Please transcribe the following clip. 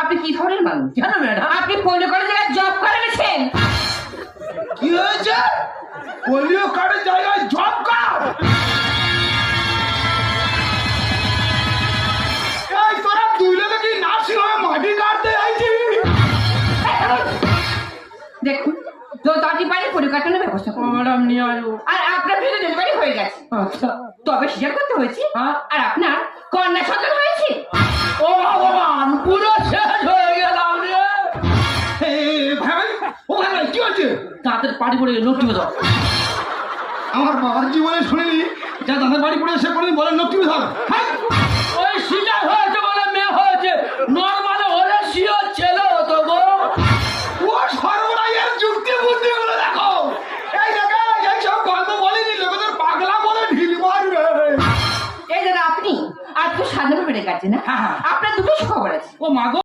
আপনি কি ধরনের মানুষ? কেন ম্যাডাম? আপনি পোলিও কার্ডের জায়গায় জব করে গেছেন। কি হয়েছে? পোলিও কার্ডের জায়গায় জব কার্ড? এই তোরা দুই লোকে কি নার্সিং হোমে মাটি কাটতে আইছিস? দেখুন, তো তাড়াতাড়ি বাড়ি পোলিও কার্ডের ব্যবস্থা করুন। ম্যাডাম নিয়ে আসবো। আর আপনার ভিতরে ডেলিভারি হয়ে গেছে, আচ্ছা। তবে সিজার করতে হয়েছে। আর আপনার কন্যা সন্তান হয়েছে। ও ভগবান, পুরো শেষ হয়ে গেলাম রে। ভাই, ও ভাই কি হচ্ছে? দাঁতের পাড়ি পড়ে নটি বেঁধো। আমার বাবার জীবনে শুনিনি যা দাঁতের বাড়ি পড়ে সে কোনদিন বলে নটি বেঁধো। ওই সিজার হয়েছে বলে মেয়ে হয়েছে, নর্মাল